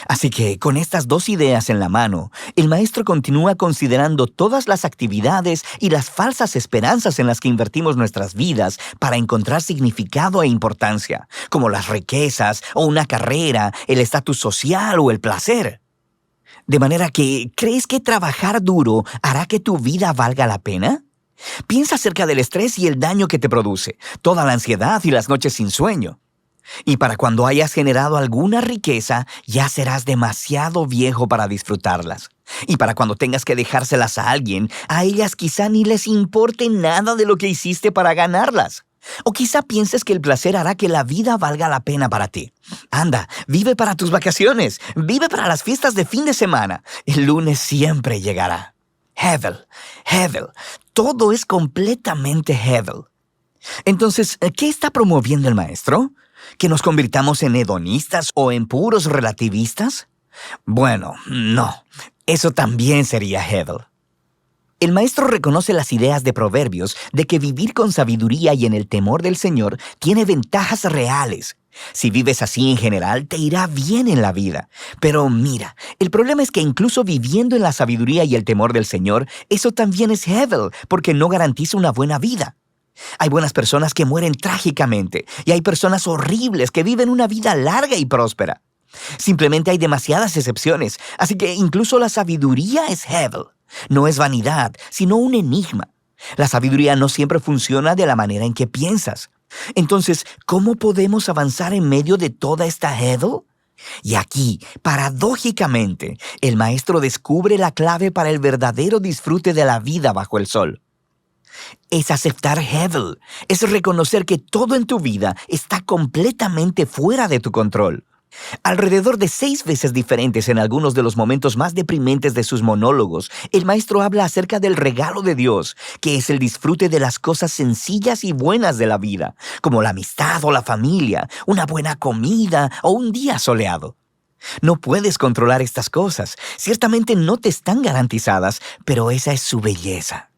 [SPEAKER 10] Así que, con estas dos ideas en la mano, el maestro continúa considerando todas las actividades y las falsas esperanzas en las que invertimos nuestras vidas para encontrar significado e importancia, como las riquezas o una carrera, el estatus social o el placer. De manera que, ¿crees que trabajar duro hará que tu vida valga la pena? Piensa acerca del estrés y el daño que te produce, toda la ansiedad y las noches sin sueño. Y para cuando hayas generado alguna riqueza, ya serás demasiado viejo para disfrutarlas. Y para cuando tengas que dejárselas a alguien, a ellas quizá ni les importe nada de lo que hiciste para ganarlas. O quizá pienses que el placer hará que la vida valga la pena para ti. Anda, vive para tus vacaciones, vive para las fiestas de fin de semana. El lunes siempre llegará. Hevel, todo es completamente Hevel. Entonces, ¿qué está promoviendo el maestro? ¿Que nos convirtamos en hedonistas o en puros relativistas? Bueno, no. Eso también sería Hevel. El maestro reconoce las ideas de Proverbios de que vivir con sabiduría y en el temor del Señor tiene ventajas reales. Si vives así en general, te irá bien en la vida. Pero mira, el problema es que incluso viviendo en la sabiduría y el temor del Señor, eso también es Hevel, porque no garantiza una buena vida. Hay buenas personas que mueren trágicamente y hay personas horribles que viven una vida larga y próspera. Simplemente hay demasiadas excepciones, así que incluso la sabiduría es Hevel. No es vanidad, sino un enigma. La sabiduría no siempre funciona de la manera en que piensas. Entonces, ¿cómo podemos avanzar en medio de toda esta Hevel? Y aquí, paradójicamente, el maestro descubre la clave para el verdadero disfrute de la vida bajo el sol. Es aceptar Hevel, es reconocer que todo en tu vida está completamente fuera de tu control. Alrededor de 6 veces diferentes en algunos de los momentos más deprimentes de sus monólogos, el maestro habla acerca del regalo de Dios, que es el disfrute de las cosas sencillas y buenas de la vida, como la amistad o la familia, una buena comida o un día soleado. No puedes controlar estas cosas, ciertamente no te están garantizadas, pero esa es su belleza.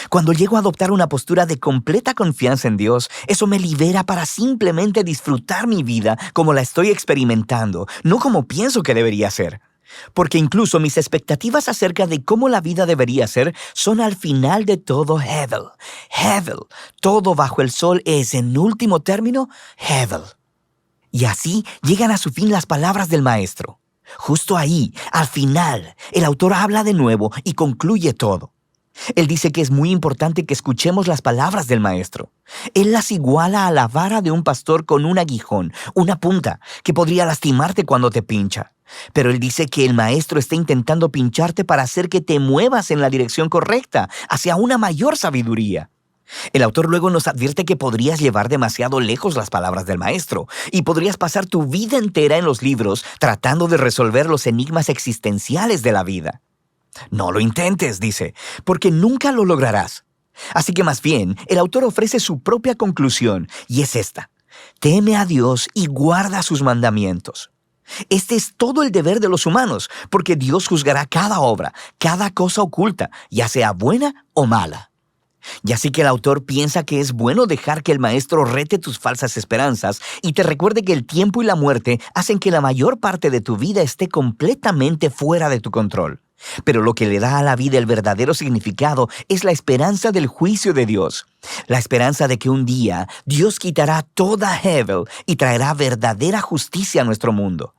[SPEAKER 10] Cuando llego a adoptar una postura de completa confianza en Dios, eso me libera para simplemente disfrutar mi vida como la estoy experimentando, no como pienso que debería ser. Porque incluso mis expectativas acerca de cómo la vida debería ser son al final de todo Hevel. Todo bajo el sol es, en último término, Hevel. Y así llegan a su fin las palabras del maestro. Justo ahí, al final, el autor habla de nuevo y concluye todo. Él dice que es muy importante que escuchemos las palabras del maestro. Él las iguala a la vara de un pastor con un aguijón, una punta, que podría lastimarte cuando te pincha. Pero él dice que el maestro está intentando pincharte para hacer que te muevas en la dirección correcta, hacia una mayor sabiduría. El autor luego nos advierte que podrías llevar demasiado lejos las palabras del maestro y podrías pasar tu vida entera en los libros tratando de resolver los enigmas existenciales de la vida. No lo intentes, dice, porque nunca lo lograrás. Así que más bien, el autor ofrece su propia conclusión, y es esta: teme a Dios y guarda sus mandamientos. Este es todo el deber de los humanos, porque Dios juzgará cada obra, cada cosa oculta, ya sea buena o mala. Y así que el autor piensa que es bueno dejar que el maestro rete tus falsas esperanzas y te recuerde que el tiempo y la muerte hacen que la mayor parte de tu vida esté completamente fuera de tu control. Pero lo que le da a la vida el verdadero significado es la esperanza del juicio de Dios. La esperanza de que un día Dios quitará toda Hevel y traerá verdadera justicia a nuestro mundo.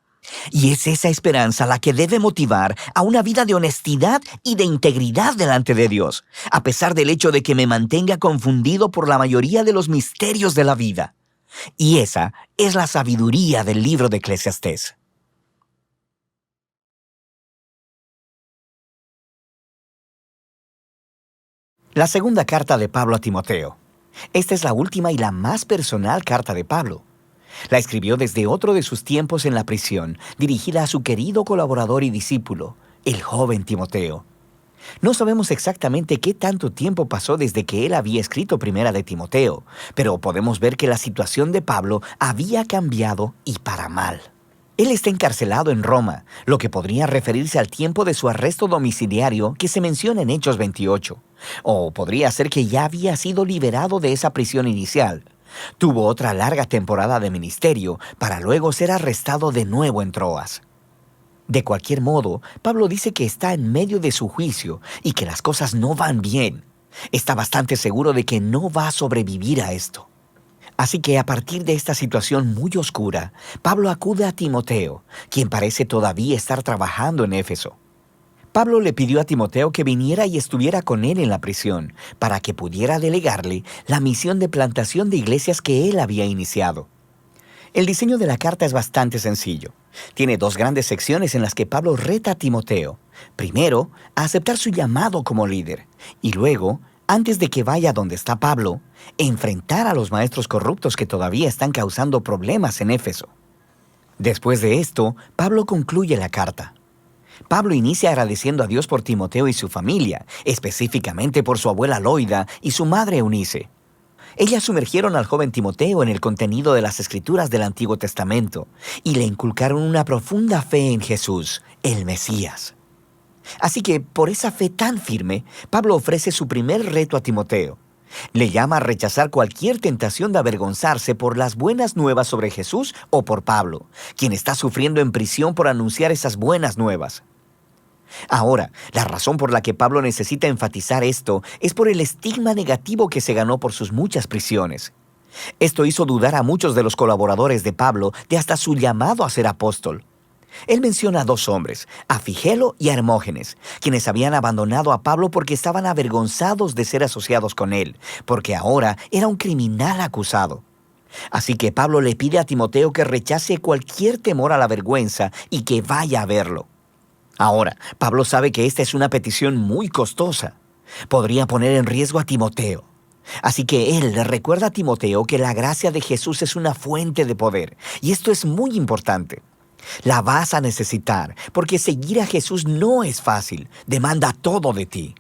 [SPEAKER 10] Y es esa esperanza la que debe motivar a una vida de honestidad y de integridad delante de Dios, a pesar del hecho de que me mantenga confundido por la mayoría de los misterios de la vida. Y esa es la sabiduría del libro de Eclesiastés. La segunda carta de Pablo a Timoteo. Esta es la última y la más personal carta de Pablo. La escribió desde otro de sus tiempos en la prisión, dirigida a su querido colaborador y discípulo, el joven Timoteo. No sabemos exactamente qué tanto tiempo pasó desde que él había escrito Primera de Timoteo, pero podemos ver que la situación de Pablo había cambiado y para mal. Él está encarcelado en Roma, lo que podría referirse al tiempo de su arresto domiciliario que se menciona en Hechos 28. O podría ser que ya había sido liberado de esa prisión inicial. Tuvo otra larga temporada de ministerio para luego ser arrestado de nuevo en Troas. De cualquier modo, Pablo dice que está en medio de su juicio y que las cosas no van bien. Está bastante seguro de que no va a sobrevivir a esto. Así que a partir de esta situación muy oscura, Pablo acude a Timoteo, quien parece todavía estar trabajando en Éfeso. Pablo le pidió a Timoteo que viniera y estuviera con él en la prisión, para que pudiera delegarle la misión de plantación de iglesias que él había iniciado. El diseño de la carta es bastante sencillo. Tiene dos grandes secciones en las que Pablo reta a Timoteo. Primero, a aceptar su llamado como líder, y luego, antes de que vaya donde está Pablo, enfrentar a los maestros corruptos que todavía están causando problemas en Éfeso. Después de esto, Pablo concluye la carta. Pablo inicia agradeciendo a Dios por Timoteo y su familia, específicamente por su abuela Loida y su madre Eunice. Ellas sumergieron al joven Timoteo en el contenido de las Escrituras del Antiguo Testamento y le inculcaron una profunda fe en Jesús, el Mesías. Así que, por esa fe tan firme, Pablo ofrece su primer reto a Timoteo. Le llama a rechazar cualquier tentación de avergonzarse por las buenas nuevas sobre Jesús o por Pablo, quien está sufriendo en prisión por anunciar esas buenas nuevas. Ahora, la razón por la que Pablo necesita enfatizar esto es por el estigma negativo que se ganó por sus muchas prisiones. Esto hizo dudar a muchos de los colaboradores de Pablo de hasta su llamado a ser apóstol. Él menciona a dos hombres, a Figelo y a Hermógenes, quienes habían abandonado a Pablo porque estaban avergonzados de ser asociados con él, porque ahora era un criminal acusado. Así que Pablo le pide a Timoteo que rechace cualquier temor a la vergüenza y que vaya a verlo. Ahora, Pablo sabe que esta es una petición muy costosa. Podría poner en riesgo a Timoteo. Así que él le recuerda a Timoteo que la gracia de Jesús es una fuente de poder, y esto es muy importante. La vas a necesitar, porque seguir a Jesús no es fácil, demanda todo de ti.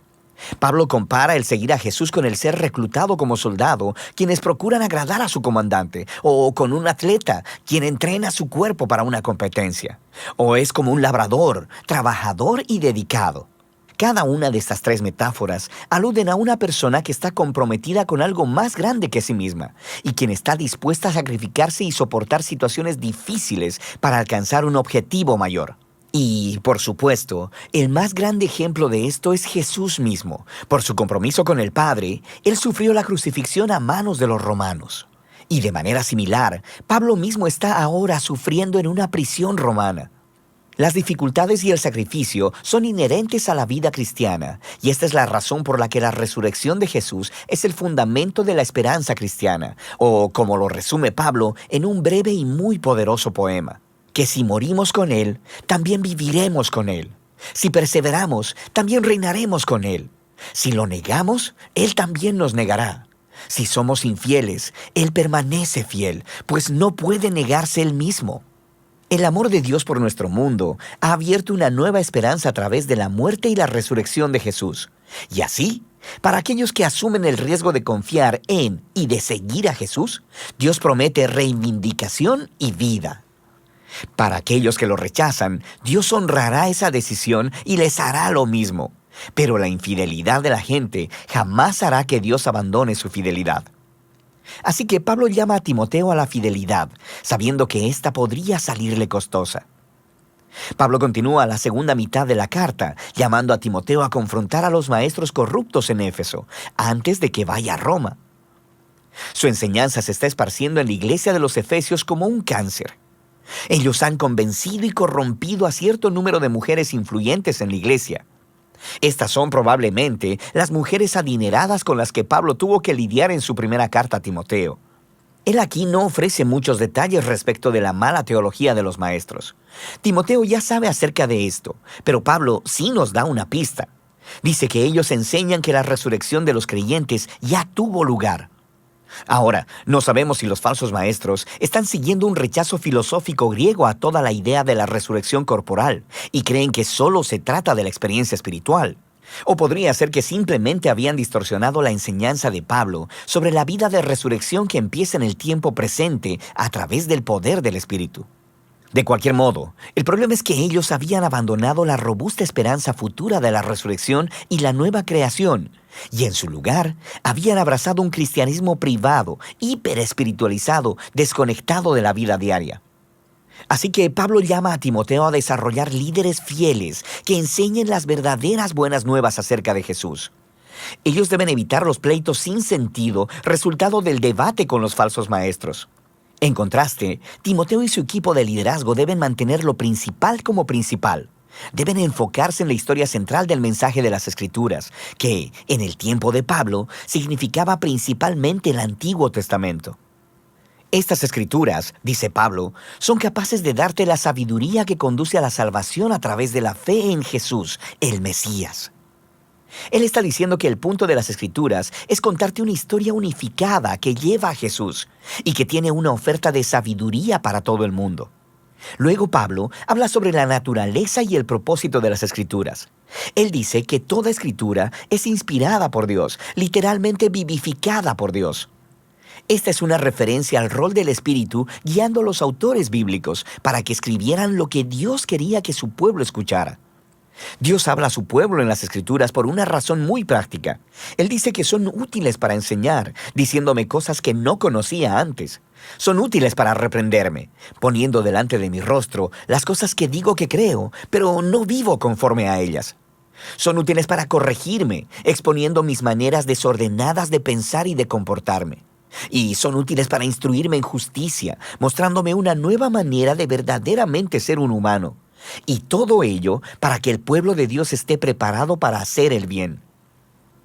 [SPEAKER 10] Pablo compara el seguir a Jesús con el ser reclutado como soldado, quienes procuran agradar a su comandante, o con un atleta, quien entrena su cuerpo para una competencia. O es como un labrador, trabajador y dedicado. Cada una de estas tres metáforas aluden a una persona que está comprometida con algo más grande que sí misma y quien está dispuesta a sacrificarse y soportar situaciones difíciles para alcanzar un objetivo mayor. Y, por supuesto, el más grande ejemplo de esto es Jesús mismo. Por su compromiso con el Padre, Él sufrió la crucifixión a manos de los romanos. Y de manera similar, Pablo mismo está ahora sufriendo en una prisión romana. Las dificultades y el sacrificio son inherentes a la vida cristiana, y esta es la razón por la que la resurrección de Jesús es el fundamento de la esperanza cristiana, o como lo resume Pablo en un breve y muy poderoso poema, que si morimos con Él, también viviremos con Él. Si perseveramos, también reinaremos con Él. Si lo negamos, Él también nos negará. Si somos infieles, Él permanece fiel, pues no puede negarse Él mismo. El amor de Dios por nuestro mundo ha abierto una nueva esperanza a través de la muerte y la resurrección de Jesús. Y así, para aquellos que asumen el riesgo de confiar en y de seguir a Jesús, Dios promete reivindicación y vida. Para aquellos que lo rechazan, Dios honrará esa decisión y les hará lo mismo. Pero la infidelidad de la gente jamás hará que Dios abandone su fidelidad. Así que Pablo llama a Timoteo a la fidelidad, sabiendo que ésta podría salirle costosa. Pablo continúa la segunda mitad de la carta, llamando a Timoteo a confrontar a los maestros corruptos en Éfeso, antes de que vaya a Roma. Su enseñanza se está esparciendo en la iglesia de los Efesios como un cáncer. Ellos han convencido y corrompido a cierto número de mujeres influyentes en la iglesia. Estas son probablemente las mujeres adineradas con las que Pablo tuvo que lidiar en su primera carta a Timoteo. Él aquí no ofrece muchos detalles respecto de la mala teología de los maestros. Timoteo ya sabe acerca de esto, pero Pablo sí nos da una pista. Dice que ellos enseñan que la resurrección de los creyentes ya tuvo lugar. Ahora, no sabemos si los falsos maestros están siguiendo un rechazo filosófico griego a toda la idea de la resurrección corporal y creen que solo se trata de la experiencia espiritual. O podría ser que simplemente habían distorsionado la enseñanza de Pablo sobre la vida de resurrección que empieza en el tiempo presente a través del poder del Espíritu. De cualquier modo, el problema es que ellos habían abandonado la robusta esperanza futura de la resurrección y la nueva creación, y en su lugar habían abrazado un cristianismo privado, hiperespiritualizado, desconectado de la vida diaria. Así que Pablo llama a Timoteo a desarrollar líderes fieles que enseñen las verdaderas buenas nuevas acerca de Jesús. Ellos deben evitar los pleitos sin sentido, resultado del debate con los falsos maestros. En contraste, Timoteo y su equipo de liderazgo deben mantener lo principal como principal. Deben enfocarse en la historia central del mensaje de las Escrituras, que, en el tiempo de Pablo, significaba principalmente el Antiguo Testamento. Estas Escrituras, dice Pablo, son capaces de darte la sabiduría que conduce a la salvación a través de la fe en Jesús, el Mesías. Él está diciendo que el punto de las Escrituras es contarte una historia unificada que lleva a Jesús y que tiene una oferta de sabiduría para todo el mundo. Luego Pablo habla sobre la naturaleza y el propósito de las Escrituras. Él dice que toda Escritura es inspirada por Dios, literalmente vivificada por Dios. Esta es una referencia al rol del Espíritu guiando a los autores bíblicos para que escribieran lo que Dios quería que su pueblo escuchara. Dios habla a su pueblo en las Escrituras por una razón muy práctica. Él dice que son útiles para enseñar, diciéndome cosas que no conocía antes. Son útiles para reprenderme, poniendo delante de mi rostro las cosas que digo que creo, pero no vivo conforme a ellas. Son útiles para corregirme, exponiendo mis maneras desordenadas de pensar y de comportarme. Y son útiles para instruirme en justicia, mostrándome una nueva manera de verdaderamente ser un humano. Y todo ello para que el pueblo de Dios esté preparado para hacer el bien.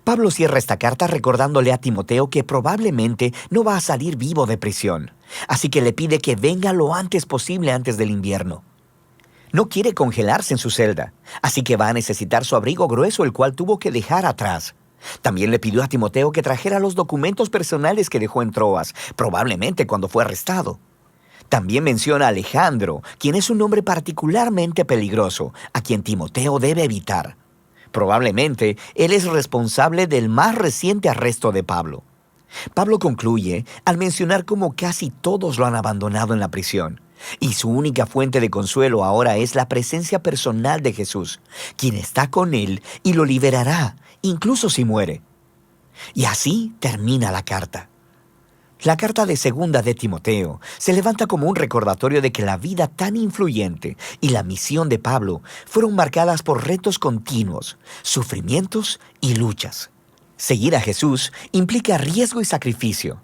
[SPEAKER 10] Pablo cierra esta carta recordándole a Timoteo que probablemente no va a salir vivo de prisión, así que le pide que venga lo antes posible antes del invierno. No quiere congelarse en su celda, así que va a necesitar su abrigo grueso, el cual tuvo que dejar atrás. También le pidió a Timoteo que trajera los documentos personales que dejó en Troas, probablemente cuando fue arrestado. También menciona a Alejandro, quien es un hombre particularmente peligroso, a quien Timoteo debe evitar. Probablemente él es responsable del más reciente arresto de Pablo. Pablo concluye al mencionar cómo casi todos lo han abandonado en la prisión, y su única fuente de consuelo ahora es la presencia personal de Jesús, quien está con él y lo liberará, incluso si muere. Y así termina la carta. La carta de segunda de Timoteo se levanta como un recordatorio de que la vida tan influyente y la misión de Pablo fueron marcadas por retos continuos, sufrimientos y luchas. Seguir a Jesús implica riesgo y sacrificio.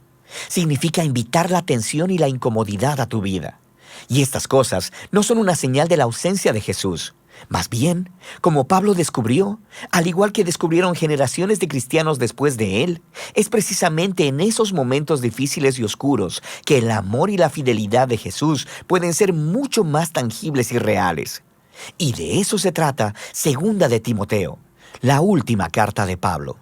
[SPEAKER 10] Significa invitar la atención y la incomodidad a tu vida. Y estas cosas no son una señal de la ausencia de Jesús. Más bien, como Pablo descubrió, al igual que descubrieron generaciones de cristianos después de él, es precisamente en esos momentos difíciles y oscuros que el amor y la fidelidad de Jesús pueden ser mucho más tangibles y reales. Y de eso se trata Segunda de Timoteo, la última carta de Pablo.